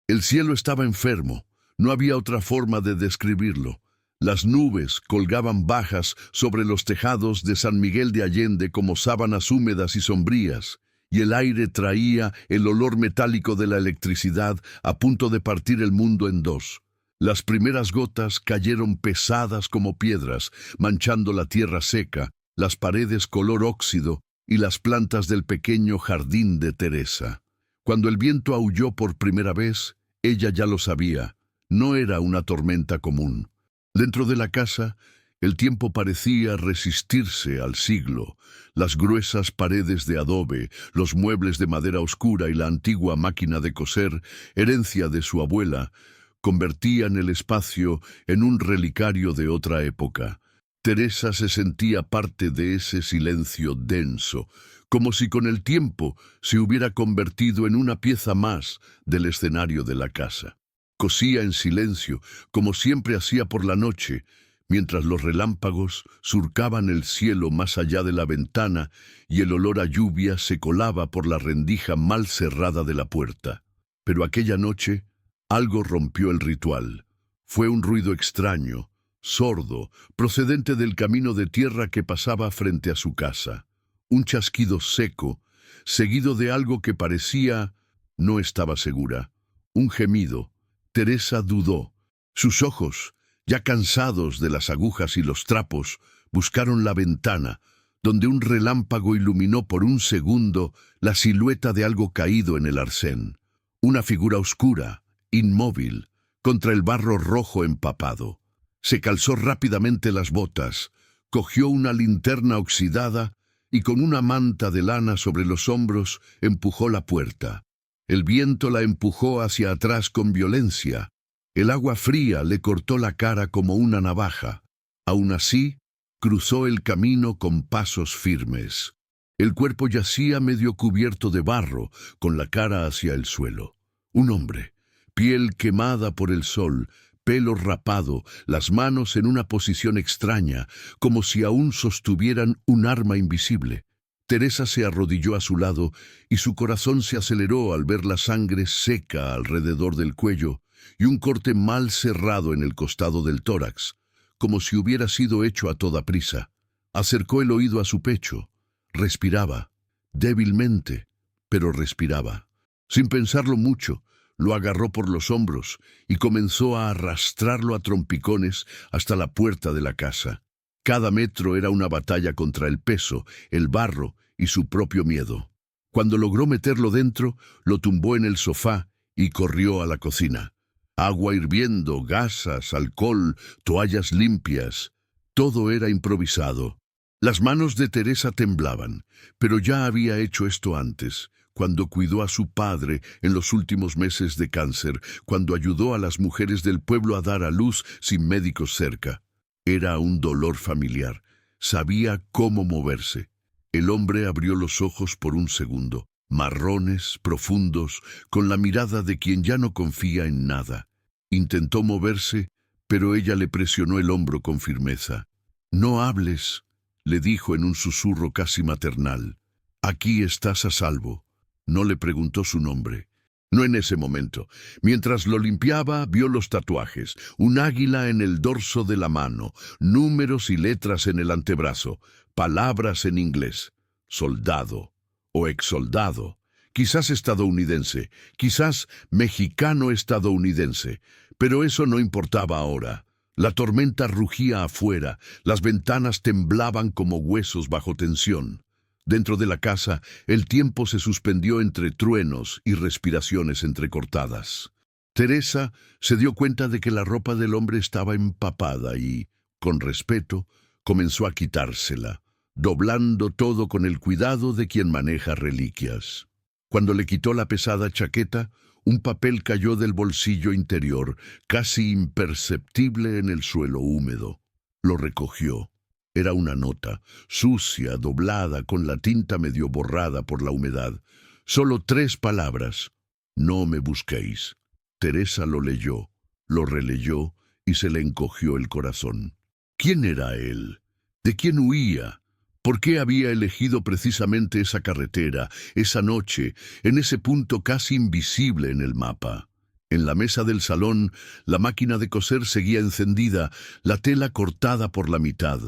El cielo estaba enfermo, no había otra forma de describirlo. Las nubes colgaban bajas sobre los tejados de San Miguel de Allende como sábanas húmedas y sombrías, y el aire traía el olor metálico de la electricidad a punto de partir el mundo en dos. Las primeras gotas cayeron pesadas como piedras, manchando la tierra seca, las paredes color óxido y las plantas del pequeño jardín de Teresa. Cuando el viento aulló por primera vez, ella ya lo sabía, no era una tormenta común. Dentro de la casa, el tiempo parecía resistirse al siglo. Las gruesas paredes de adobe, los muebles de madera oscura y la antigua máquina de coser, herencia de su abuela, convertían el espacio en un relicario de otra época. Teresa se sentía parte de ese silencio denso, como si con el tiempo se hubiera convertido en una pieza más del escenario de la casa. Cosía en silencio, como siempre hacía por la noche, mientras los relámpagos surcaban el cielo más allá de la ventana y el olor a lluvia se colaba por la rendija mal cerrada de la puerta. Pero aquella noche algo rompió el ritual. Fue un ruido extraño, sordo, procedente del camino de tierra que pasaba frente a su casa. Un chasquido seco, seguido de algo que parecía, no estaba segura, un gemido. Teresa dudó. Sus ojos, ya cansados de las agujas y los trapos, buscaron la ventana, donde un relámpago iluminó por un segundo la silueta de algo caído en el arcén. Una figura oscura, inmóvil, contra el barro rojo empapado. Se calzó rápidamente las botas, cogió una linterna oxidada y con una manta de lana sobre los hombros empujó la puerta. El viento la empujó hacia atrás con violencia. El agua fría le cortó la cara como una navaja. Aún así, cruzó el camino con pasos firmes. El cuerpo yacía medio cubierto de barro, con la cara hacia el suelo. Un hombre, piel quemada por el sol, pelo rapado, las manos en una posición extraña, como si aún sostuvieran un arma invisible. Teresa se arrodilló a su lado y su corazón se aceleró al ver la sangre seca alrededor del cuello y un corte mal cerrado en el costado del tórax, como si hubiera sido hecho a toda prisa. Acercó el oído a su pecho. Respiraba, débilmente, pero respiraba. Sin pensarlo mucho, lo agarró por los hombros y comenzó a arrastrarlo a trompicones hasta la puerta de la casa. Cada metro era una batalla contra el peso, el barro y su propio miedo. Cuando logró meterlo dentro, lo tumbó en el sofá y corrió a la cocina. Agua hirviendo, gasas, alcohol, toallas limpias. Todo era improvisado. Las manos de Teresa temblaban, pero ya había hecho esto antes, cuando cuidó a su padre en los últimos meses de cáncer, cuando ayudó a las mujeres del pueblo a dar a luz sin médicos cerca. Era un dolor familiar. Sabía cómo moverse. El hombre abrió los ojos por un segundo, marrones, profundos, con la mirada de quien ya no confía en nada. Intentó moverse, pero ella le presionó el hombro con firmeza. «No hables», le dijo en un susurro casi maternal. «Aquí estás a salvo». No le preguntó su nombre. No en ese momento. Mientras lo limpiaba, vio los tatuajes, un águila en el dorso de la mano, números y letras en el antebrazo, palabras en inglés. Soldado o exsoldado, quizás estadounidense, quizás mexicano-estadounidense, pero eso no importaba ahora. La tormenta rugía afuera, las ventanas temblaban como huesos bajo tensión. Dentro de la casa, el tiempo se suspendió entre truenos y respiraciones entrecortadas. Teresa se dio cuenta de que la ropa del hombre estaba empapada y, con respeto, comenzó a quitársela, doblando todo con el cuidado de quien maneja reliquias. Cuando le quitó la pesada chaqueta, un papel cayó del bolsillo interior, casi imperceptible en el suelo húmedo. Lo recogió. Era una nota, sucia, doblada, con la tinta medio borrada por la humedad. Solo 3 palabras. «No me busquéis». Teresa lo leyó, lo releyó y se le encogió el corazón. ¿Quién era él? ¿De quién huía? ¿Por qué había elegido precisamente esa carretera, esa noche, en ese punto casi invisible en el mapa? En la mesa del salón, la máquina de coser seguía encendida, la tela cortada por la mitad,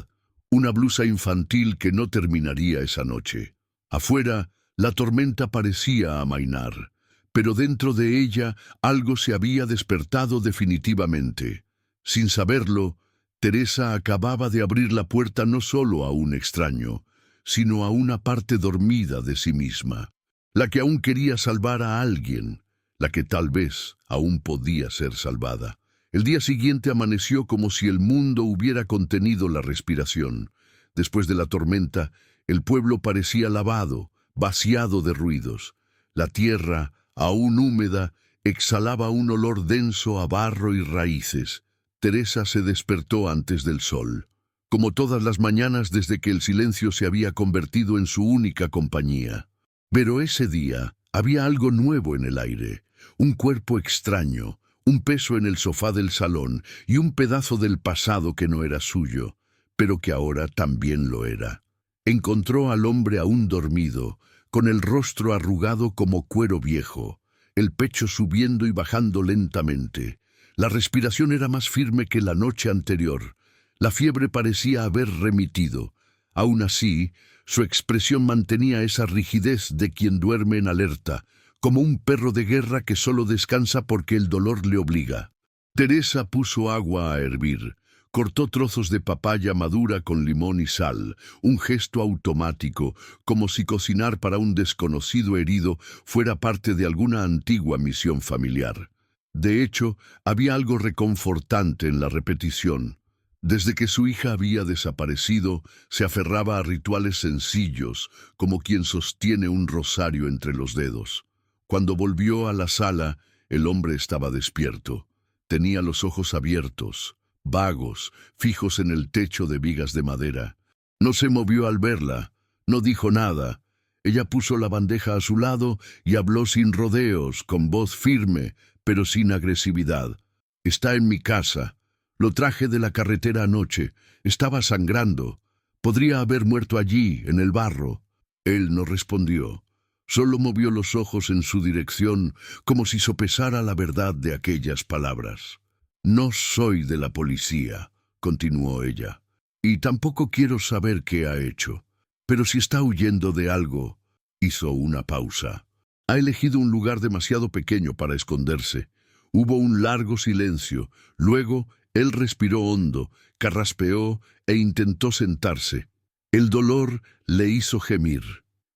una blusa infantil que no terminaría esa noche. Afuera, la tormenta parecía amainar, pero dentro de ella algo se había despertado definitivamente. Sin saberlo, Teresa acababa de abrir la puerta no solo a un extraño, sino a una parte dormida de sí misma, la que aún quería salvar a alguien, la que tal vez aún podía ser salvada. El día siguiente amaneció como si el mundo hubiera contenido la respiración. Después de la tormenta, el pueblo parecía lavado, vaciado de ruidos. La tierra, aún húmeda, exhalaba un olor denso a barro y raíces. Teresa se despertó antes del sol, como todas las mañanas desde que el silencio se había convertido en su única compañía. Pero ese día había algo nuevo en el aire. Un cuerpo extraño, un peso en el sofá del salón y un pedazo del pasado que no era suyo, pero que ahora también lo era. Encontró al hombre aún dormido, con el rostro arrugado como cuero viejo, el pecho subiendo y bajando lentamente. La respiración era más firme que la noche anterior. La fiebre parecía haber remitido. Aún así, su expresión mantenía esa rigidez de quien duerme en alerta, como un perro de guerra que solo descansa porque el dolor le obliga. Teresa puso agua a hervir, cortó trozos de papaya madura con limón y sal, un gesto automático, como si cocinar para un desconocido herido fuera parte de alguna antigua misión familiar. De hecho, había algo reconfortante en la repetición. Desde que su hija había desaparecido, se aferraba a rituales sencillos, como quien sostiene un rosario entre los dedos. Cuando volvió a la sala, el hombre estaba despierto. Tenía los ojos abiertos, vagos, fijos en el techo de vigas de madera. No se movió al verla, no dijo nada. Ella puso la bandeja a su lado y habló sin rodeos, con voz firme, pero sin agresividad. «Está en mi casa. Lo traje de la carretera anoche. Estaba sangrando. Podría haber muerto allí, en el barro». Él no respondió. Solo movió los ojos en su dirección, como si sopesara la verdad de aquellas palabras. «No soy de la policía», continuó ella, «y tampoco quiero saber qué ha hecho. Pero si está huyendo de algo», hizo una pausa. «Ha elegido un lugar demasiado pequeño para esconderse». Hubo un largo silencio. Luego, él respiró hondo, carraspeó e intentó sentarse. El dolor le hizo gemir.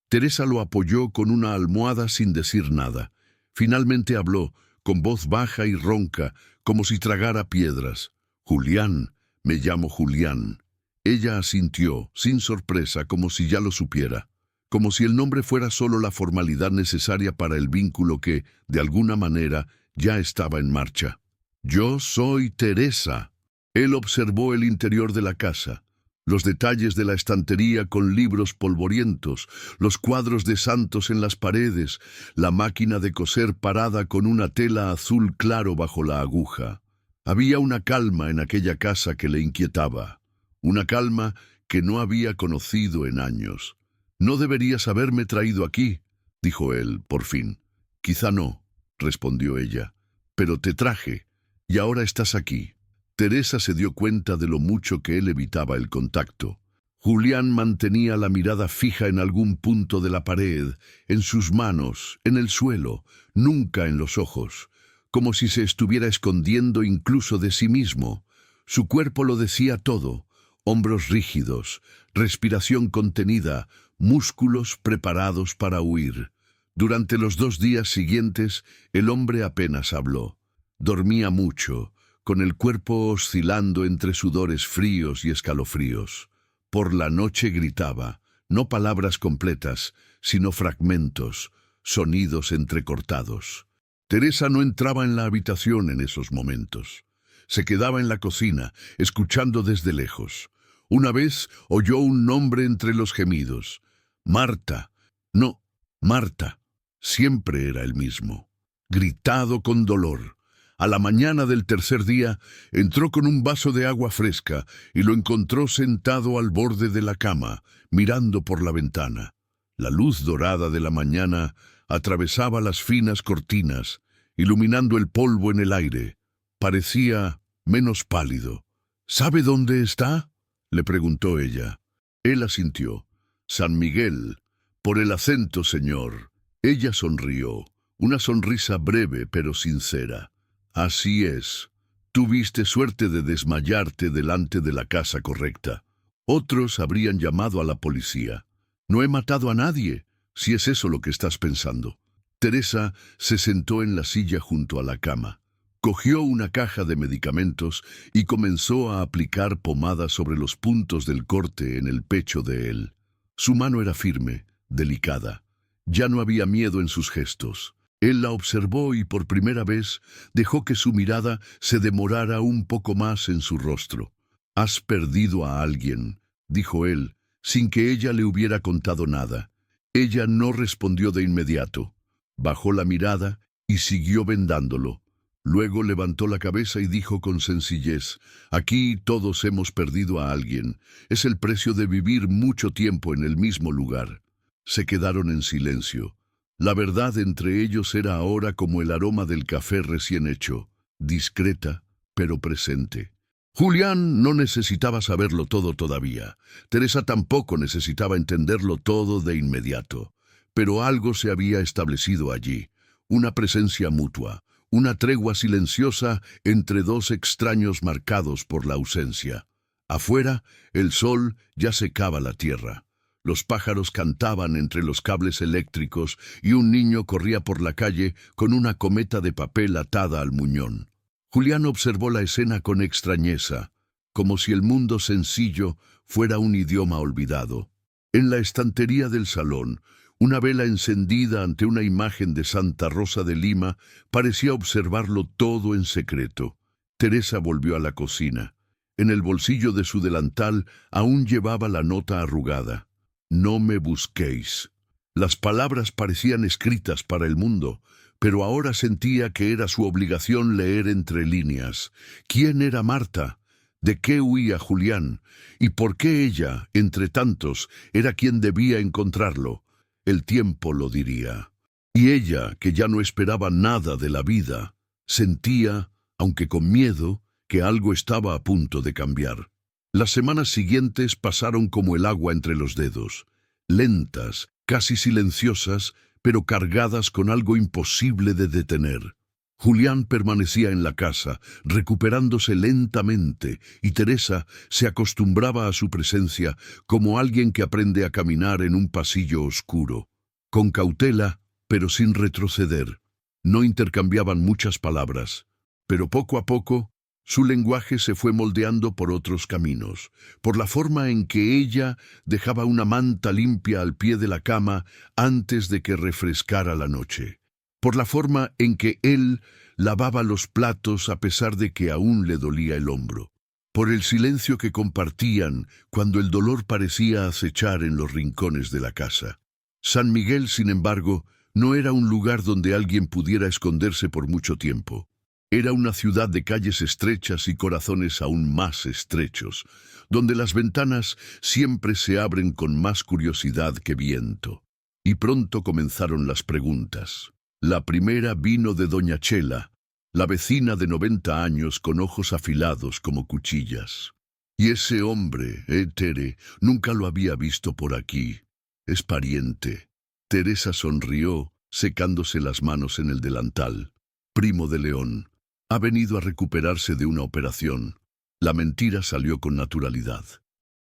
Teresa lo apoyó con una almohada sin decir nada. Finalmente habló, con voz baja y ronca, como si tragara piedras. «Julián, me llamo Julián». Ella asintió, sin sorpresa, como si ya lo supiera. Como si el nombre fuera solo la formalidad necesaria para el vínculo que, de alguna manera, ya estaba en marcha. «Yo soy Teresa». Él observó el interior de la casa. Los detalles de la estantería con libros polvorientos, los cuadros de santos en las paredes, la máquina de coser parada con una tela azul claro bajo la aguja. Había una calma en aquella casa que le inquietaba, una calma que no había conocido en años. «No deberías haberme traído aquí», dijo él, por fin. «Quizá no», respondió ella, «pero te traje, y ahora estás aquí». Teresa se dio cuenta de lo mucho que él evitaba el contacto. Julián mantenía la mirada fija en algún punto de la pared, en sus manos, en el suelo, nunca en los ojos, como si se estuviera escondiendo incluso de sí mismo. Su cuerpo lo decía todo: hombros rígidos, respiración contenida, músculos preparados para huir. Durante los 2 días siguientes, el hombre apenas habló. Dormía mucho, con el cuerpo oscilando entre sudores fríos y escalofríos. Por la noche gritaba, no palabras completas, sino fragmentos, sonidos entrecortados. Teresa no entraba en la habitación en esos momentos. Se quedaba en la cocina, escuchando desde lejos. Una vez oyó un nombre entre los gemidos. «Marta». No, Marta. Siempre era el mismo. Gritado con dolor. A la mañana del tercer día, entró con un vaso de agua fresca y lo encontró sentado al borde de la cama, mirando por la ventana. La luz dorada de la mañana atravesaba las finas cortinas iluminando el polvo en el aire. Parecía menos pálido. ¿Sabe dónde está?, le preguntó ella. Él asintió. San Miguel. Por el acento, señor. Ella sonrió, una sonrisa breve pero sincera. Así es. Tuviste suerte de desmayarte delante de la casa correcta. Otros habrían llamado a la policía. No he matado a nadie, si es eso lo que estás pensando. Teresa se sentó en la silla junto a la cama. Cogió una caja de medicamentos y comenzó a aplicar pomada sobre los puntos del corte en el pecho de él. Su mano era firme, delicada. Ya no había miedo en sus gestos. Él la observó y por primera vez dejó que su mirada se demorara un poco más en su rostro. «Has perdido a alguien», dijo él, sin que ella le hubiera contado nada. Ella no respondió de inmediato. Bajó la mirada y siguió vendándolo. Luego levantó la cabeza y dijo con sencillez: «Aquí todos hemos perdido a alguien. Es el precio de vivir mucho tiempo en el mismo lugar». Se quedaron en silencio. La verdad entre ellos era ahora como el aroma del café recién hecho, discreta, pero presente. Julián no necesitaba saberlo todo todavía. Teresa tampoco necesitaba entenderlo todo de inmediato. Pero algo se había establecido allí, una presencia mutua, una tregua silenciosa entre dos extraños marcados por la ausencia. Afuera, el sol ya secaba la tierra. Los pájaros cantaban entre los cables eléctricos y un niño corría por la calle con una cometa de papel atada al muñón. Julián observó la escena con extrañeza, como si el mundo sencillo fuera un idioma olvidado. En la estantería del salón, una vela encendida ante una imagen de Santa Rosa de Lima parecía observarlo todo en secreto. Teresa volvió a la cocina. En el bolsillo de su delantal aún llevaba la nota arrugada. «No me busquéis». Las palabras parecían escritas para el mundo, pero ahora sentía que era su obligación leer entre líneas. ¿Quién era Marta? ¿De qué huía Julián? ¿Y por qué ella, entre tantos, era quien debía encontrarlo? El tiempo lo diría. Y ella, que ya no esperaba nada de la vida, sentía, aunque con miedo, que algo estaba a punto de cambiar. Las semanas siguientes pasaron como el agua entre los dedos, lentas, casi silenciosas, pero cargadas con algo imposible de detener. Julián permanecía en la casa, recuperándose lentamente, y Teresa se acostumbraba a su presencia como alguien que aprende a caminar en un pasillo oscuro. Con cautela, pero sin retroceder. No intercambiaban muchas palabras, pero poco a poco su lenguaje se fue moldeando por otros caminos, por la forma en que ella dejaba una manta limpia al pie de la cama antes de que refrescara la noche, por la forma en que él lavaba los platos a pesar de que aún le dolía el hombro, por el silencio que compartían cuando el dolor parecía acechar en los rincones de la casa. San Miguel, sin embargo, no era un lugar donde alguien pudiera esconderse por mucho tiempo. Era una ciudad de calles estrechas y corazones aún más estrechos, donde las ventanas siempre se abren con más curiosidad que viento. Y pronto comenzaron las preguntas. La primera vino de doña Chela, la vecina de 90 años con ojos afilados como cuchillas. Y ese hombre, Tere, nunca lo había visto por aquí. Es pariente. Teresa sonrió, secándose las manos en el delantal. Primo de León. Ha venido a recuperarse de una operación. La mentira salió con naturalidad.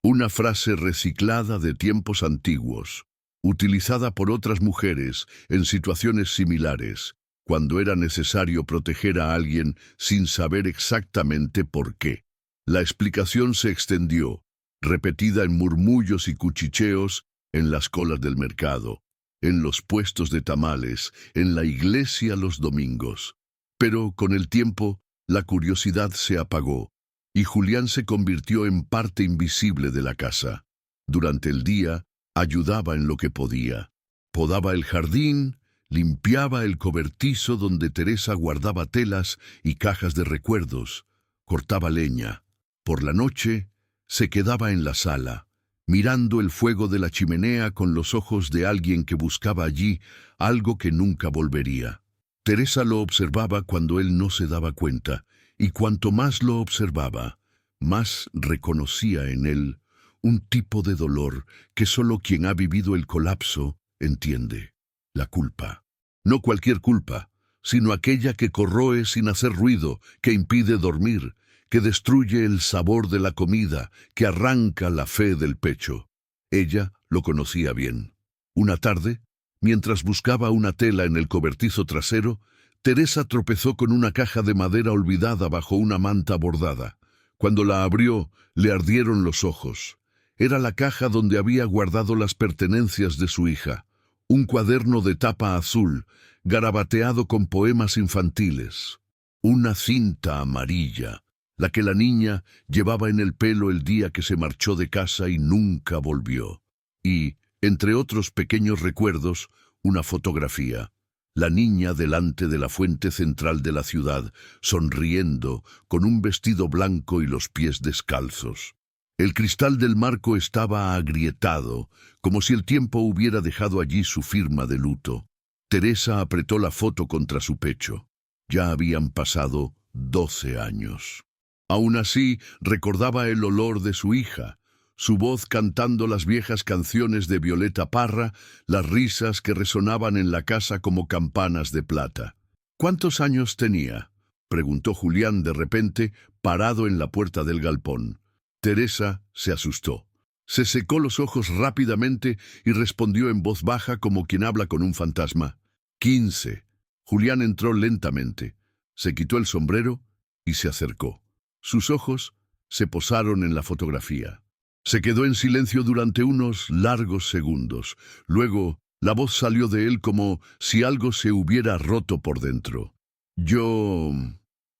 Una frase reciclada de tiempos antiguos, utilizada por otras mujeres en situaciones similares, cuando era necesario proteger a alguien sin saber exactamente por qué. La explicación se extendió, repetida en murmullos y cuchicheos, en las colas del mercado, en los puestos de tamales, en la iglesia los domingos. Pero con el tiempo, la curiosidad se apagó, y Julián se convirtió en parte invisible de la casa. Durante el día, ayudaba en lo que podía. Podaba el jardín, limpiaba el cobertizo donde Teresa guardaba telas y cajas de recuerdos, cortaba leña. Por la noche, se quedaba en la sala, mirando el fuego de la chimenea con los ojos de alguien que buscaba allí algo que nunca volvería. Teresa lo observaba cuando él no se daba cuenta, y cuanto más lo observaba, más reconocía en él un tipo de dolor que solo quien ha vivido el colapso entiende: la culpa. No cualquier culpa, sino aquella que corroe sin hacer ruido, que impide dormir, que destruye el sabor de la comida, que arranca la fe del pecho. Ella lo conocía bien. Una tarde, mientras buscaba una tela en el cobertizo trasero, Teresa tropezó con una caja de madera olvidada bajo una manta bordada. Cuando la abrió, le ardieron los ojos. Era la caja donde había guardado las pertenencias de su hija, un cuaderno de tapa azul, garabateado con poemas infantiles, una cinta amarilla, la que la niña llevaba en el pelo el día que se marchó de casa y nunca volvió. Y, entre otros pequeños recuerdos, una fotografía. La niña delante de la fuente central de la ciudad, sonriendo, con un vestido blanco y los pies descalzos. El cristal del marco estaba agrietado, como si el tiempo hubiera dejado allí su firma de luto. Teresa apretó la foto contra su pecho. Ya habían pasado 12 años. Aún así, recordaba el olor de su hija, su voz cantando las viejas canciones de Violeta Parra, las risas que resonaban en la casa como campanas de plata. ¿Cuántos años tenía?, preguntó Julián de repente, parado en la puerta del galpón. Teresa se asustó. Se secó los ojos rápidamente y respondió en voz baja como quien habla con un fantasma. 15. Julián entró lentamente, se quitó el sombrero y se acercó. Sus ojos se posaron en la fotografía. Se quedó en silencio durante unos largos segundos. Luego, la voz salió de él como si algo se hubiera roto por dentro. Yo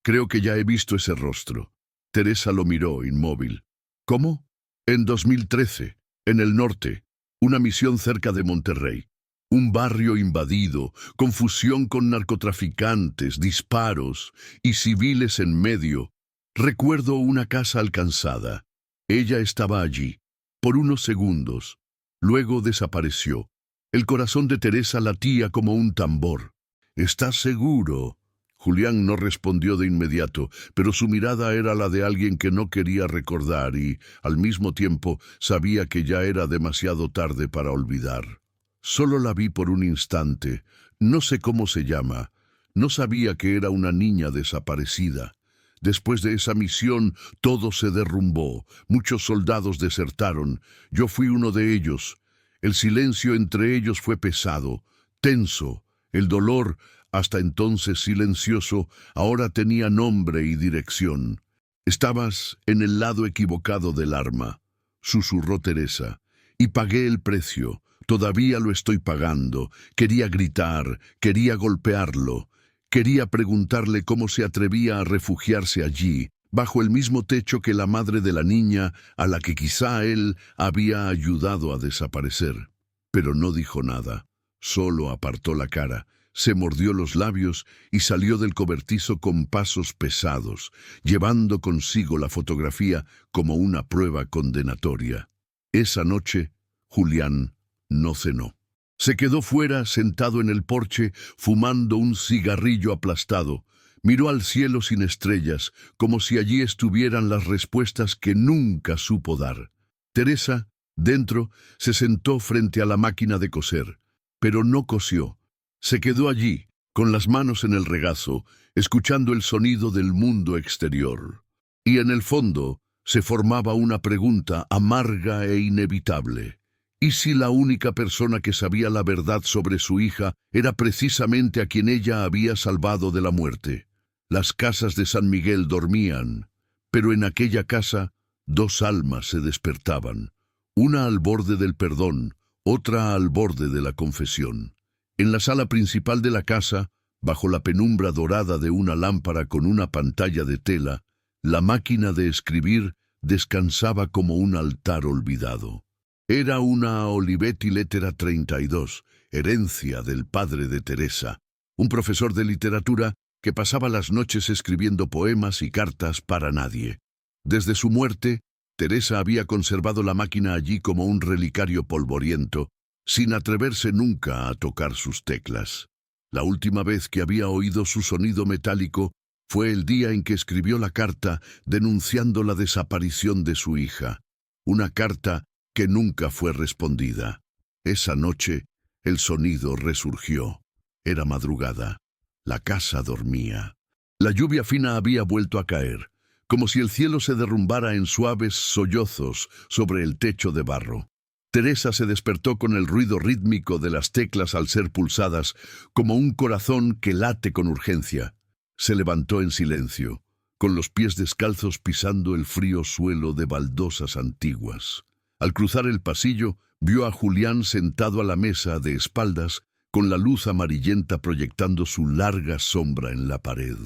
creo que ya he visto ese rostro. Teresa lo miró, inmóvil. ¿Cómo? En 2013, en el norte, una misión cerca de Monterrey. Un barrio invadido, confusión con narcotraficantes, disparos y civiles en medio. Recuerdo una casa alcanzada. Ella estaba allí, por unos segundos. Luego desapareció. El corazón de Teresa latía como un tambor. ¿Estás seguro? Julián no respondió de inmediato, pero su mirada era la de alguien que no quería recordar y, al mismo tiempo, sabía que ya era demasiado tarde para olvidar. Solo la vi por un instante. No sé cómo se llama. No sabía que era una niña desaparecida. Después de esa misión, todo se derrumbó. Muchos soldados desertaron. Yo fui uno de ellos. El silencio entre ellos fue pesado, tenso. El dolor, hasta entonces silencioso, ahora tenía nombre y dirección. Estabas en el lado equivocado del arma, susurró Teresa, y pagué el precio. Todavía lo estoy pagando. Quería gritar, quería golpearlo. Quería preguntarle cómo se atrevía a refugiarse allí, bajo el mismo techo que la madre de la niña a la que quizá él había ayudado a desaparecer. Pero no dijo nada, solo apartó la cara, se mordió los labios y salió del cobertizo con pasos pesados, llevando consigo la fotografía como una prueba condenatoria. Esa noche, Julián no cenó. Se quedó fuera, sentado en el porche, fumando un cigarrillo aplastado. Miró al cielo sin estrellas, como si allí estuvieran las respuestas que nunca supo dar. Teresa, dentro, se sentó frente a la máquina de coser, pero no cosió. Se quedó allí, con las manos en el regazo, escuchando el sonido del mundo exterior. Y en el fondo se formaba una pregunta amarga e inevitable. ¿Y si la única persona que sabía la verdad sobre su hija era precisamente a quien ella había salvado de la muerte? Las casas de San Miguel dormían, pero en aquella casa 2 almas se despertaban, una al borde del perdón, otra al borde de la confesión. En la sala principal de la casa, bajo la penumbra dorada de una lámpara con una pantalla de tela, la máquina de escribir descansaba como un altar olvidado. Era una Olivetti Lettera 32, herencia del padre de Teresa, un profesor de literatura que pasaba las noches escribiendo poemas y cartas para nadie. Desde su muerte, Teresa había conservado la máquina allí como un relicario polvoriento, sin atreverse nunca a tocar sus teclas. La última vez que había oído su sonido metálico fue el día en que escribió la carta denunciando la desaparición de su hija, una carta que nunca fue respondida. Esa noche, el sonido resurgió. Era madrugada. La casa dormía. La lluvia fina había vuelto a caer, como si el cielo se derrumbara en suaves sollozos sobre el techo de barro. Teresa se despertó con el ruido rítmico de las teclas al ser pulsadas, como un corazón que late con urgencia. Se levantó en silencio, con los pies descalzos pisando el frío suelo de baldosas antiguas. Al cruzar el pasillo, vio a Julián sentado a la mesa de espaldas, con la luz amarillenta proyectando su larga sombra en la pared.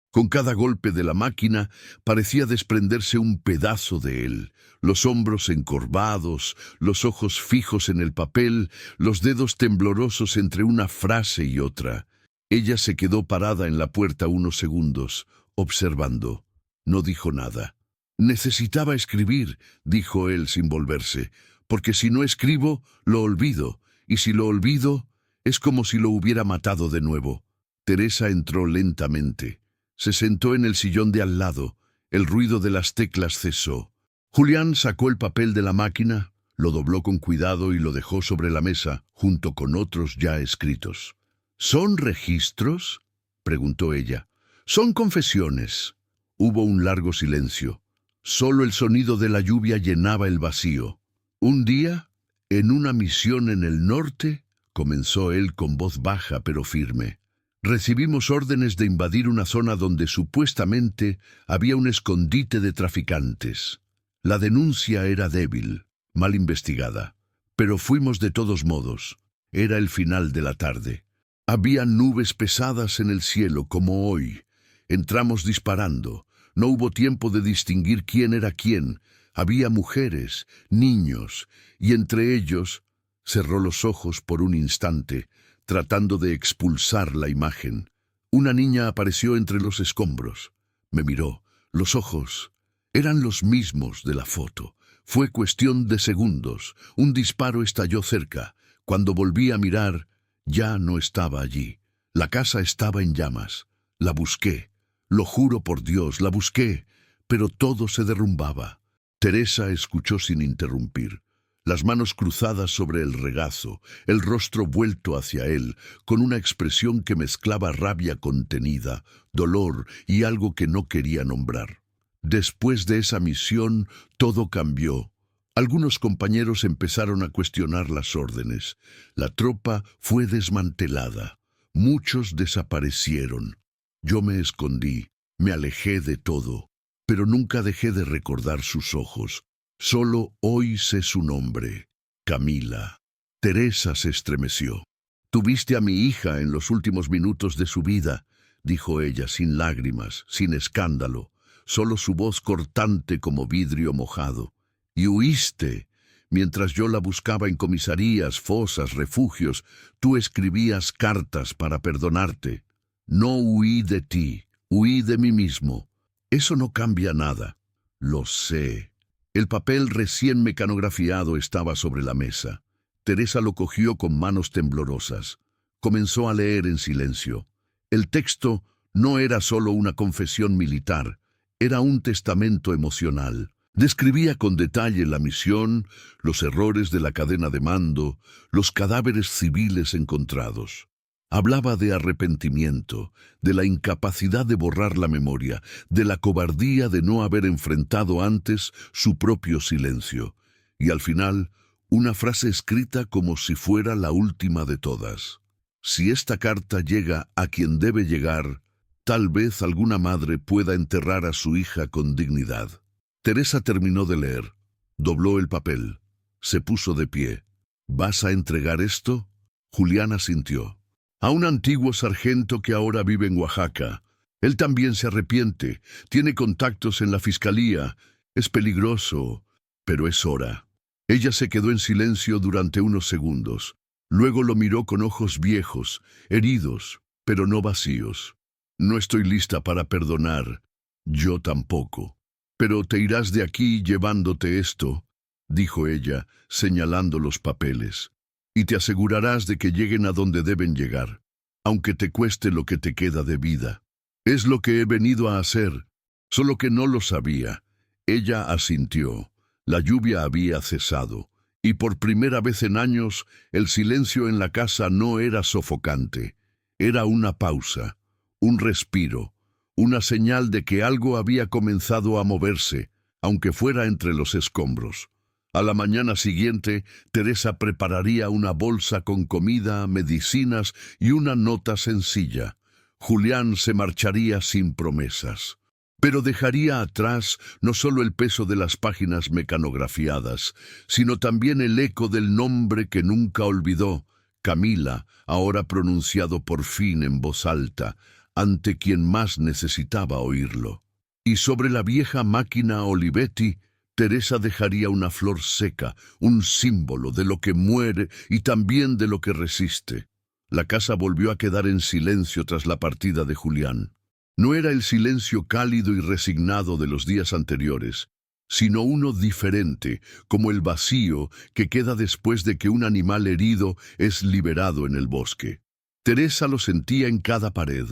Con cada golpe de la máquina parecía desprenderse un pedazo de él, los hombros encorvados, los ojos fijos en el papel, los dedos temblorosos entre una frase y otra. Ella se quedó parada en la puerta unos segundos, observando. No dijo nada. «Necesitaba escribir», dijo él sin volverse, «porque si no escribo, lo olvido, y si lo olvido, es como si lo hubiera matado de nuevo». Teresa entró lentamente. Se sentó en el sillón de al lado. El ruido de las teclas cesó. Julián sacó el papel de la máquina, lo dobló con cuidado y lo dejó sobre la mesa, junto con otros ya escritos. «¿Son registros?», preguntó ella. «Son confesiones». Hubo un largo silencio. Solo el sonido de la lluvia llenaba el vacío. «Un día, en una misión en el norte», comenzó él con voz baja pero firme, «recibimos órdenes de invadir una zona donde supuestamente había un escondite de traficantes. La denuncia era débil, mal investigada, pero fuimos de todos modos. Era el final de la tarde. Había nubes pesadas en el cielo como hoy. Entramos disparando. No hubo tiempo de distinguir quién era quién. Había mujeres, niños, y entre ellos cerró los ojos por un instante, tratando de expulsar la imagen. Una niña apareció entre los escombros. Me miró. Los ojos eran los mismos de la foto. Fue cuestión de segundos. Un disparo estalló cerca. Cuando volví a mirar, ya no estaba allí. La casa estaba en llamas. La busqué. Lo juro por Dios, la busqué, pero todo se derrumbaba. Teresa escuchó sin interrumpir. Las manos cruzadas sobre el regazo, el rostro vuelto hacia él, con una expresión que mezclaba rabia contenida, dolor y algo que no quería nombrar. Después de esa misión, todo cambió. Algunos compañeros empezaron a cuestionar las órdenes. La tropa fue desmantelada. Muchos desaparecieron. Yo me escondí, me alejé de todo, pero nunca dejé de recordar sus ojos. Solo hoy sé su nombre, Camila. Teresa se estremeció. «Tuviste a mi hija en los últimos minutos de su vida», dijo ella sin lágrimas, sin escándalo, solo su voz cortante como vidrio mojado. «Y huiste. Mientras yo la buscaba en comisarías, fosas, refugios, tú escribías cartas para perdonarte. No huí de ti, huí de mí mismo. Eso no cambia nada». «Lo sé». El papel recién mecanografiado estaba sobre la mesa. Teresa lo cogió con manos temblorosas. Comenzó a leer en silencio. El texto no era solo una confesión militar, era un testamento emocional. Describía con detalle la misión, los errores de la cadena de mando, los cadáveres civiles encontrados. Hablaba de arrepentimiento, de la incapacidad de borrar la memoria, de la cobardía de no haber enfrentado antes su propio silencio. Y al final, una frase escrita como si fuera la última de todas. «Si esta carta llega a quien debe llegar, tal vez alguna madre pueda enterrar a su hija con dignidad». Teresa terminó de leer. Dobló el papel. Se puso de pie. «¿Vas a entregar esto?» Julián asintió. «A un antiguo sargento que ahora vive en Oaxaca. Él también se arrepiente, tiene contactos en la fiscalía. Es peligroso, pero es hora». Ella se quedó en silencio durante unos segundos. Luego lo miró con ojos viejos, heridos, pero no vacíos. «No estoy lista para perdonar. Yo tampoco. Pero te irás de aquí llevándote esto», dijo ella, señalando los papeles. «Y te asegurarás de que lleguen a donde deben llegar. aunque te cueste lo que te queda de vida. Es lo que he venido a hacer, solo que no lo sabía. Ella asintió. La lluvia había cesado, y por primera vez en años el silencio en la casa no era sofocante. Era una pausa, un respiro, una señal de que algo había comenzado a moverse, aunque fuera entre los escombros. A la mañana siguiente, Teresa prepararía una bolsa con comida, medicinas y una nota sencilla. Julián se marcharía sin promesas, pero dejaría atrás no solo el peso de las páginas mecanografiadas, sino también el eco del nombre que nunca olvidó, Camila, ahora pronunciado por fin en voz alta, ante quien más necesitaba oírlo. Y sobre la vieja máquina Olivetti, Teresa dejaría una flor seca, un símbolo de lo que muere y también de lo que resiste. La casa volvió a quedar en silencio tras la partida de Julián. No era el silencio cálido y resignado de los días anteriores, sino uno diferente, como el vacío que queda después de que un animal herido es liberado en el bosque. Teresa lo sentía en cada pared,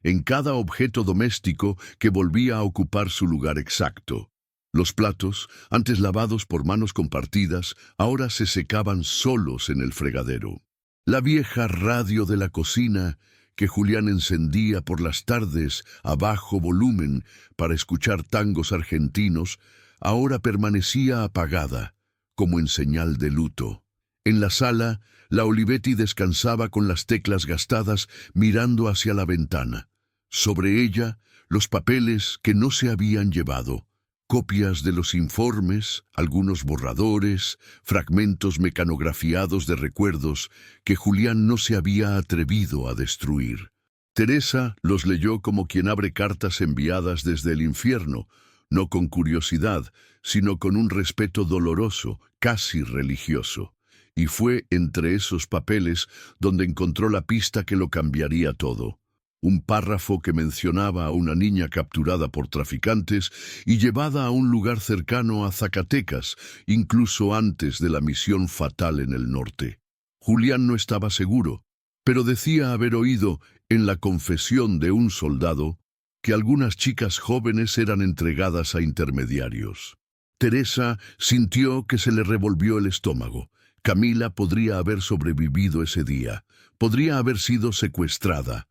en cada objeto doméstico que volvía a ocupar su lugar exacto. Los platos, antes lavados por manos compartidas, ahora se secaban solos en el fregadero. La vieja radio de la cocina, que Julián encendía por las tardes a bajo volumen para escuchar tangos argentinos, ahora permanecía apagada, como en señal de luto. En la sala, la Olivetti descansaba con las teclas gastadas mirando hacia la ventana. Sobre ella, los papeles que no se habían llevado. Copias de los informes, algunos borradores, fragmentos mecanografiados de recuerdos que Julián no se había atrevido a destruir. Teresa los leyó como quien abre cartas enviadas desde el infierno, no con curiosidad, sino con un respeto doloroso, casi religioso. Y fue entre esos papeles donde encontró la pista que lo cambiaría todo. Un párrafo que mencionaba a una niña capturada por traficantes y llevada a un lugar cercano a Zacatecas, incluso antes de la misión fatal en el norte. Julián no estaba seguro, pero decía haber oído, en la confesión de un soldado, que algunas chicas jóvenes eran entregadas a intermediarios. Teresa sintió que se le revolvió el estómago. Camila podría haber sobrevivido ese día, podría haber sido secuestrada.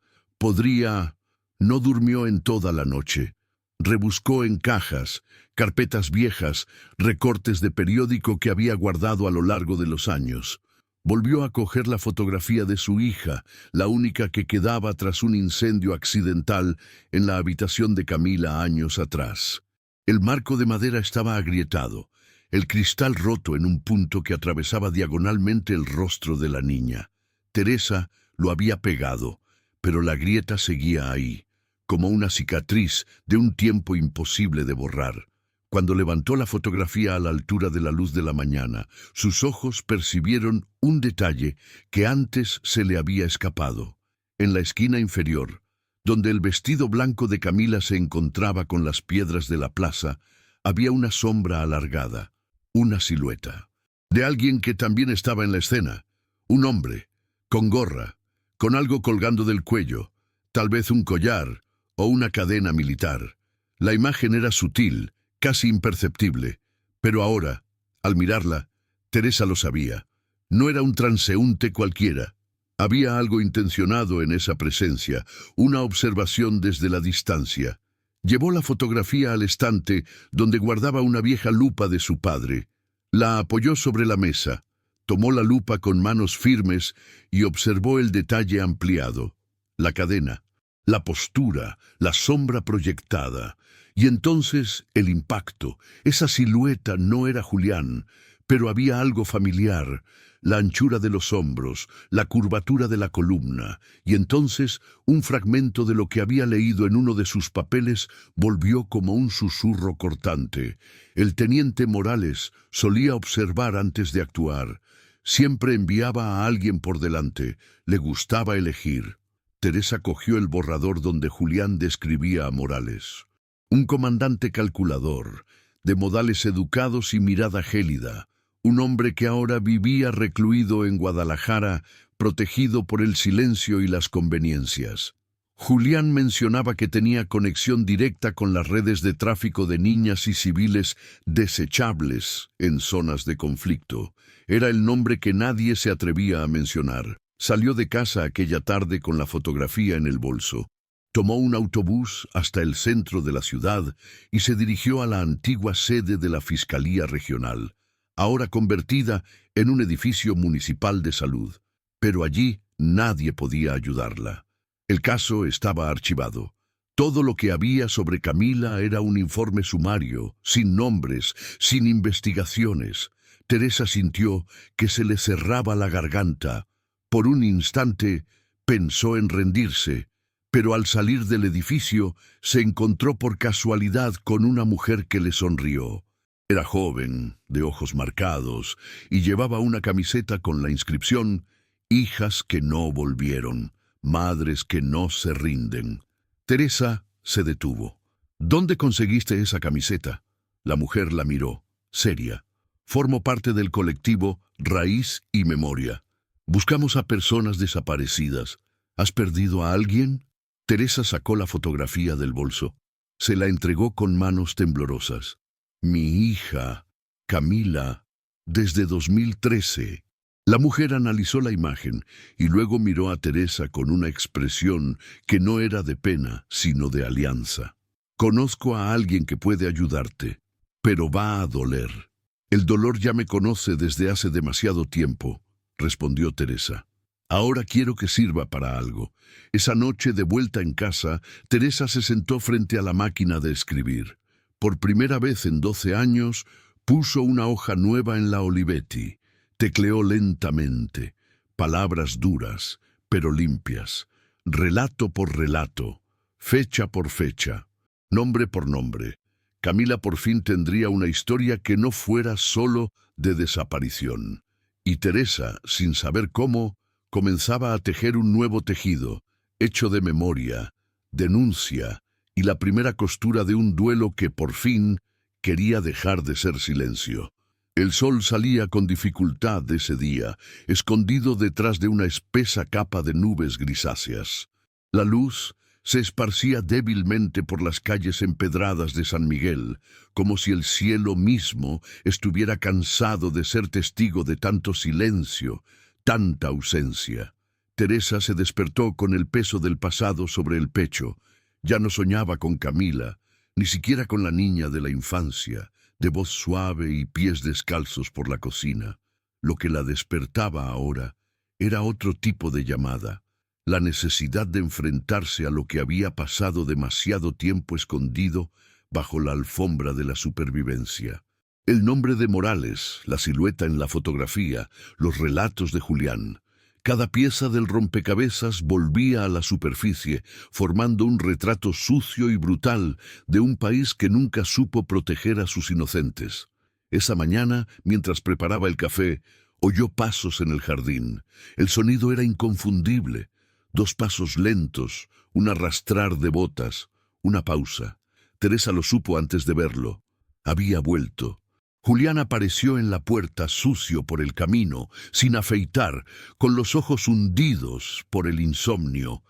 No durmió en toda la noche. Rebuscó en cajas, carpetas viejas, recortes de periódico que había guardado a lo largo de los años. Volvió a coger la fotografía de su hija, la única que quedaba tras un incendio accidental en la habitación de Camila años atrás. El marco de madera estaba agrietado, el cristal roto en un punto que atravesaba diagonalmente el rostro de la niña. Teresa lo había pegado, pero la grieta seguía ahí, como una cicatriz de un tiempo imposible de borrar. Cuando levantó la fotografía a la altura de la luz de la mañana, sus ojos percibieron un detalle que antes se le había escapado. En la esquina inferior, donde el vestido blanco de Camila se encontraba con las piedras de la plaza, había una sombra alargada, una silueta, de alguien que también estaba en la escena, un hombre, con gorra, con algo colgando del cuello, tal vez un collar o una cadena militar. La imagen era sutil, casi imperceptible, pero ahora, al mirarla, Teresa lo sabía. No era un transeúnte cualquiera. Había algo intencionado en esa presencia, una observación desde la distancia. Llevó la fotografía al estante donde guardaba una vieja lupa de su padre. La apoyó sobre la mesa. Tomó la lupa con manos firmes y observó el detalle ampliado, la cadena, la postura, la sombra proyectada. Y entonces el impacto. Esa silueta no era Julián, pero había algo familiar, la anchura de los hombros, la curvatura de la columna. Y entonces un fragmento de lo que había leído en uno de sus papeles volvió como un susurro cortante. El teniente Morales solía observar antes de actuar. Siempre enviaba a alguien por delante. Le gustaba elegir. Teresa cogió el borrador donde Julián describía a Morales. Un comandante calculador, de modales educados y mirada gélida. Un hombre que ahora vivía recluido en Guadalajara, protegido por el silencio y las conveniencias. Julián mencionaba que tenía conexión directa con las redes de tráfico de niñas y civiles desechables en zonas de conflicto. Era el nombre que nadie se atrevía a mencionar. Salió de casa aquella tarde con la fotografía en el bolso. Tomó un autobús hasta el centro de la ciudad y se dirigió a la antigua sede de la Fiscalía Regional, ahora convertida en un edificio municipal de salud. Pero allí nadie podía ayudarla. El caso estaba archivado. Todo lo que había sobre Camila era un informe sumario, sin nombres, sin investigaciones. Teresa sintió que se le cerraba la garganta. Por un instante pensó en rendirse, pero al salir del edificio se encontró por casualidad con una mujer que le sonrió. Era joven, de ojos marcados, y llevaba una camiseta con la inscripción «Hijas que no volvieron, madres que no se rinden». Teresa se detuvo. «¿Dónde conseguiste esa camiseta?». La mujer la miró, seria. «Formo parte del colectivo Raíz y Memoria. Buscamos a personas desaparecidas. ¿Has perdido a alguien?». Teresa sacó la fotografía del bolso. Se la entregó con manos temblorosas. «Mi hija, Camila, desde 2013». La mujer analizó la imagen y luego miró a Teresa con una expresión que no era de pena, sino de alianza. «Conozco a alguien que puede ayudarte, pero va a doler». «El dolor ya me conoce desde hace demasiado tiempo», respondió Teresa. «Ahora quiero que sirva para algo». Esa noche, de vuelta en casa, Teresa se sentó frente a la máquina de escribir. Por primera vez en 12 años, puso una hoja nueva en la Olivetti. Tecleó lentamente, palabras duras, pero limpias, relato por relato, fecha por fecha, nombre por nombre. Camila por fin tendría una historia que no fuera solo de desaparición. Y Teresa, sin saber cómo, comenzaba a tejer un nuevo tejido, hecho de memoria, denuncia y la primera costura de un duelo que por fin quería dejar de ser silencio. El sol salía con dificultad ese día, escondido detrás de una espesa capa de nubes grisáceas. La luz se esparcía débilmente por las calles empedradas de San Miguel, como si el cielo mismo estuviera cansado de ser testigo de tanto silencio, tanta ausencia. Teresa se despertó con el peso del pasado sobre el pecho. Ya no soñaba con Camila, ni siquiera con la niña de la infancia, de voz suave y pies descalzos por la cocina. Lo que la despertaba ahora era otro tipo de llamada, la necesidad de enfrentarse a lo que había pasado demasiado tiempo escondido bajo la alfombra de la supervivencia. El nombre de Morales, la silueta en la fotografía, los relatos de Julián. Cada pieza del rompecabezas volvía a la superficie, formando un retrato sucio y brutal de un país que nunca supo proteger a sus inocentes. Esa mañana, mientras preparaba el café, oyó pasos en el jardín. El sonido era inconfundible. 2 pasos lentos, un arrastrar de botas, una pausa. Teresa lo supo antes de verlo. Había vuelto. Julián apareció en la puerta, sucio por el camino, sin afeitar, con los ojos hundidos por el insomnio.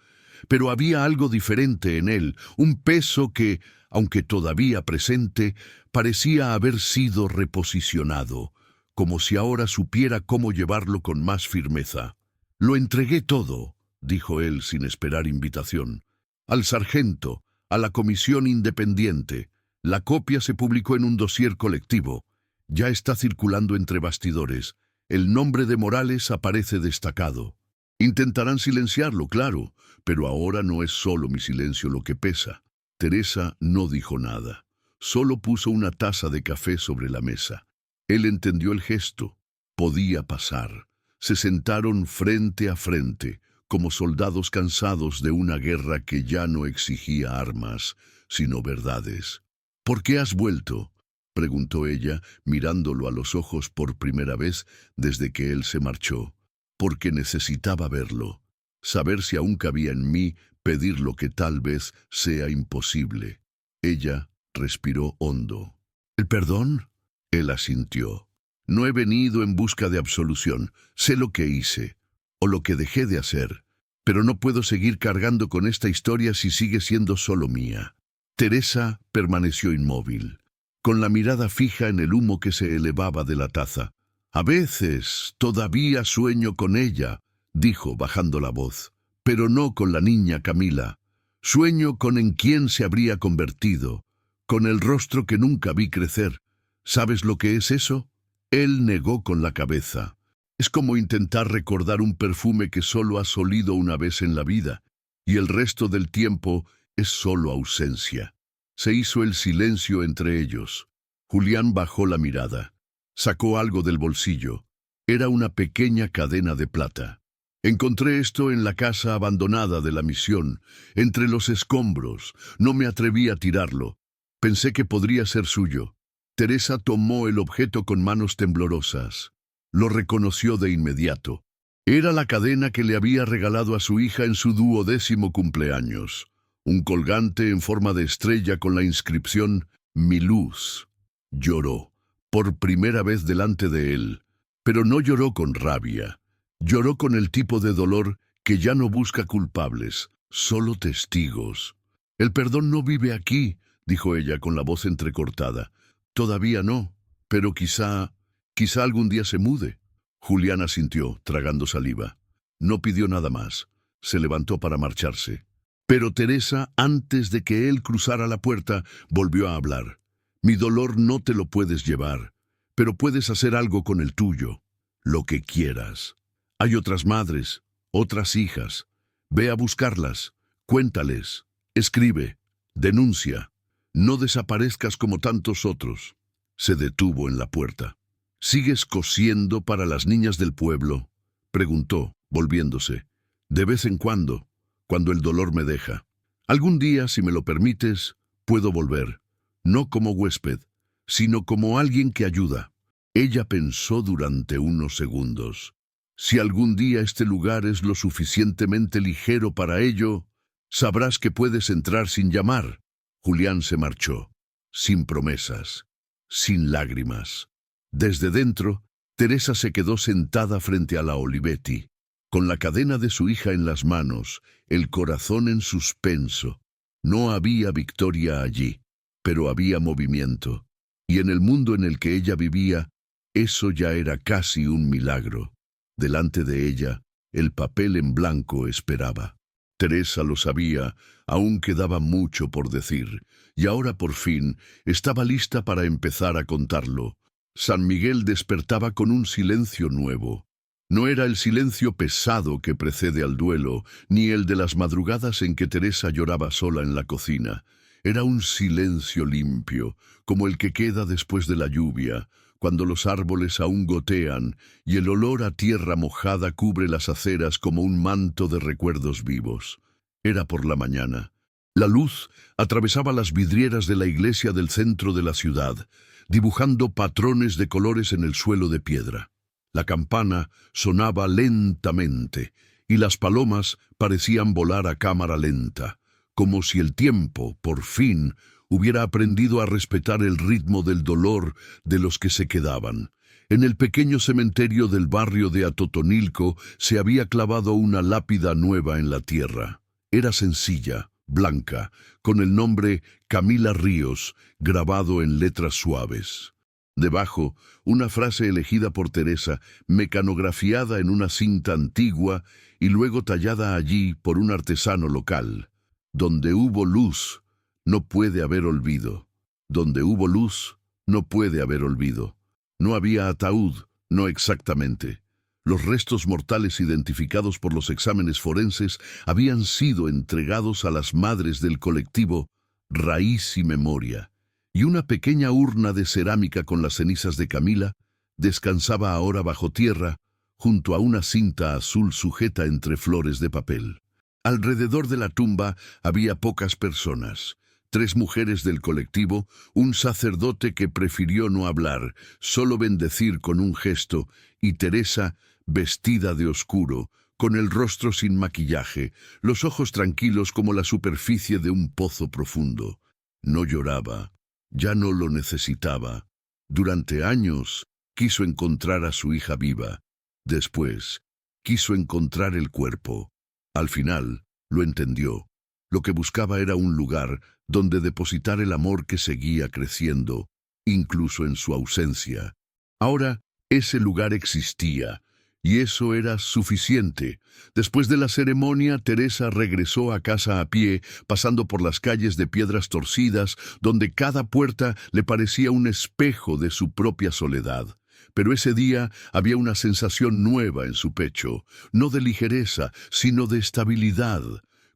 Pero había algo diferente en él, un peso que, aunque todavía presente, parecía haber sido reposicionado, como si ahora supiera cómo llevarlo con más firmeza. «Lo entregué todo», dijo él sin esperar invitación. «Al sargento, a la comisión independiente. La copia se publicó en un dossier colectivo. Ya está circulando entre bastidores. El nombre de Morales aparece destacado. Intentarán silenciarlo, claro, pero ahora no es solo mi silencio lo que pesa». Teresa no dijo nada. Solo puso una taza de café sobre la mesa. Él entendió el gesto. Podía pasar. Se sentaron frente a frente, como soldados cansados de una guerra que ya no exigía armas, sino verdades. «¿Por qué has vuelto?», preguntó ella, mirándolo a los ojos por primera vez desde que él se marchó. «Porque necesitaba verlo, saber si aún cabía en mí pedir lo que tal vez sea imposible». Ella respiró hondo. «¿El perdón?». Él asintió. «No he venido en busca de absolución. Sé lo que hice. o lo que dejé de hacer, pero no puedo seguir cargando con esta historia si sigue siendo solo mía. Teresa permaneció inmóvil, con la mirada fija en el humo que se elevaba de la taza. A veces todavía sueño con ella, dijo bajando la voz, pero no con la niña Camila. Sueño con en quién se habría convertido, con el rostro que nunca vi crecer. ¿Sabes lo que es eso? Él negó con la cabeza. Es como intentar recordar un perfume que solo has olido una vez en la vida, y el resto del tiempo es solo ausencia. Se hizo el silencio entre ellos. Julián bajó la mirada. Sacó algo del bolsillo. Era una pequeña cadena de plata. Encontré esto en la casa abandonada de la misión, entre los escombros. No me atreví a tirarlo. Pensé que podría ser suyo. Teresa tomó el objeto con manos temblorosas. Lo reconoció de inmediato. Era la cadena que le había regalado a su hija en su 12º cumpleaños. Un colgante en forma de estrella con la inscripción «Mi luz». Lloró, por primera vez delante de él, pero no lloró con rabia. Lloró con el tipo de dolor que ya no busca culpables, solo testigos. «El perdón no vive aquí», dijo ella con la voz entrecortada. «Todavía no, pero quizá algún día se mude». Julián asintió, tragando saliva. No pidió nada más. Se levantó para marcharse. Pero Teresa, antes de que él cruzara la puerta, volvió a hablar. «Mi dolor no te lo puedes llevar, pero puedes hacer algo con el tuyo. Lo que quieras. Hay otras madres, otras hijas. Ve a buscarlas, cuéntales, escribe, denuncia. No desaparezcas como tantos otros». Se detuvo en la puerta. «¿Sigues cosiendo para las niñas del pueblo?», preguntó, volviéndose. «De vez en cuando el dolor me deja. Algún día, si me lo permites, puedo volver. No como huésped, sino como alguien que ayuda». Ella pensó durante unos segundos. «Si algún día este lugar es lo suficientemente ligero para ello, sabrás que puedes entrar sin llamar». Julián se marchó, sin promesas, sin lágrimas. Desde dentro, Teresa se quedó sentada frente a la Olivetti, con la cadena de su hija en las manos, el corazón en suspenso. No había victoria allí, pero había movimiento, y en el mundo en el que ella vivía, eso ya era casi un milagro. Delante de ella, el papel en blanco esperaba. Teresa lo sabía, aún quedaba mucho por decir, y ahora por fin estaba lista para empezar a contarlo. San Miguel despertaba con un silencio nuevo. No era el silencio pesado que precede al duelo, ni el de las madrugadas en que Teresa lloraba sola en la cocina. Era un silencio limpio, como el que queda después de la lluvia, cuando los árboles aún gotean y el olor a tierra mojada cubre las aceras como un manto de recuerdos vivos. Era por la mañana. La luz atravesaba las vidrieras de la iglesia del centro de la ciudad, dibujando patrones de colores en el suelo de piedra. La campana sonaba lentamente y las palomas parecían volar a cámara lenta, como si el tiempo, por fin, hubiera aprendido a respetar el ritmo del dolor de los que se quedaban. En el pequeño cementerio del barrio de Atotonilco se había clavado una lápida nueva en la tierra. Era sencilla, blanca, con el nombre Camila Ríos grabado en letras suaves. Debajo, una frase elegida por Teresa, mecanografiada en una cinta antigua y luego tallada allí por un artesano local. Donde hubo luz, no puede haber olvido. Donde hubo luz, no puede haber olvido. No había ataúd, no exactamente. Los restos mortales identificados por los exámenes forenses habían sido entregados a las madres del colectivo Raíz y Memoria, y una pequeña urna de cerámica con las cenizas de Camila descansaba ahora bajo tierra, junto a una cinta azul sujeta entre flores de papel. Alrededor de la tumba había pocas personas. 3 mujeres del colectivo, un sacerdote que prefirió no hablar, solo bendecir con un gesto, y Teresa, vestida de oscuro, con el rostro sin maquillaje, los ojos tranquilos como la superficie de un pozo profundo. No lloraba, ya no lo necesitaba. Durante años quiso encontrar a su hija viva. Después, Quiso encontrar el cuerpo. Al final, lo entendió. Lo que buscaba era un lugar donde depositar el amor que seguía creciendo, incluso en su ausencia. Ahora, ese lugar existía, y eso era suficiente. Después de la ceremonia, Teresa regresó a casa a pie, pasando por las calles de piedras torcidas, donde cada puerta le parecía un espejo de su propia soledad. Pero ese día había una sensación nueva en su pecho, no de ligereza, sino de estabilidad,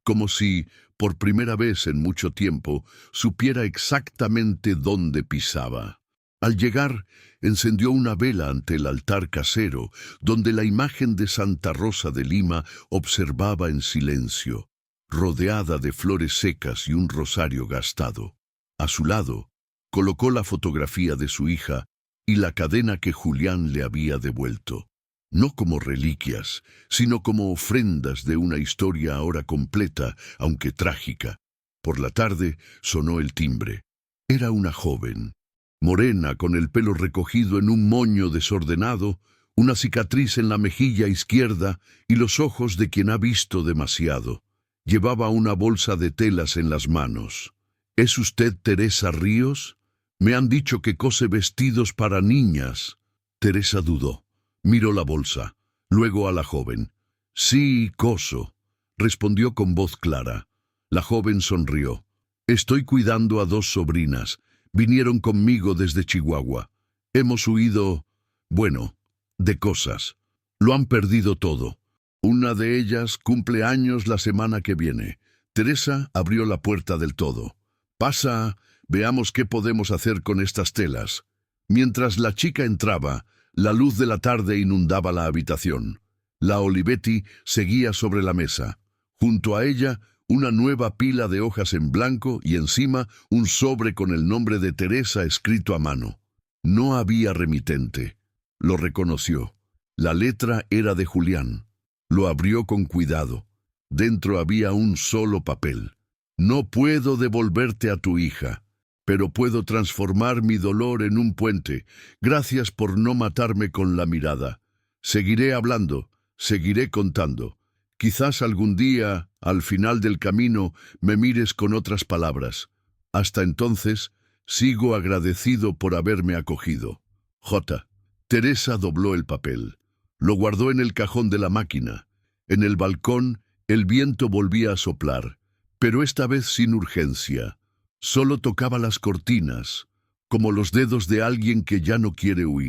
como si, por primera vez en mucho tiempo, supiera exactamente dónde pisaba. Al llegar, encendió una vela ante el altar casero, donde la imagen de Santa Rosa de Lima observaba en silencio, rodeada de flores secas y un rosario gastado. A su lado, colocó la fotografía de su hija y la cadena que Julián le había devuelto, no como reliquias, sino como ofrendas de una historia ahora completa, aunque trágica. Por la tarde sonó el timbre. Era una joven, morena, con el pelo recogido en un moño desordenado, una cicatriz en la mejilla izquierda y los ojos de quien ha visto demasiado. Llevaba una bolsa de telas en las manos. ¿Es usted Teresa Ríos? Me han dicho que cose vestidos para niñas. Teresa dudó. Miró la bolsa, luego a la joven. Sí, coso, respondió con voz clara. La joven sonrió. Estoy cuidando a 2 sobrinas. Vinieron conmigo desde Chihuahua. Hemos huido, bueno, de cosas. Lo han perdido todo. Una de ellas cumple años la semana que viene. Teresa abrió la puerta del todo. Pasa, veamos qué podemos hacer con estas telas. Mientras la chica entraba, la luz de la tarde inundaba la habitación. La Olivetti seguía sobre la mesa. Junto a ella, una nueva pila de hojas en blanco y encima un sobre con el nombre de Teresa escrito a mano. No había remitente. Lo reconoció. La letra era de Julián. Lo abrió con cuidado. Dentro había un solo papel. No puedo devolverte a tu hija, pero puedo transformar mi dolor en un puente. Gracias por no matarme con la mirada. Seguiré hablando, seguiré contando. Quizás algún día, al final del camino, me mires con otras palabras. Hasta entonces, sigo agradecido por haberme acogido. J. Teresa dobló el papel. Lo guardó en el cajón de la máquina. En el balcón, el viento volvía a soplar, pero esta vez sin urgencia. Solo tocaba las cortinas, como los dedos de alguien que ya no quiere huir.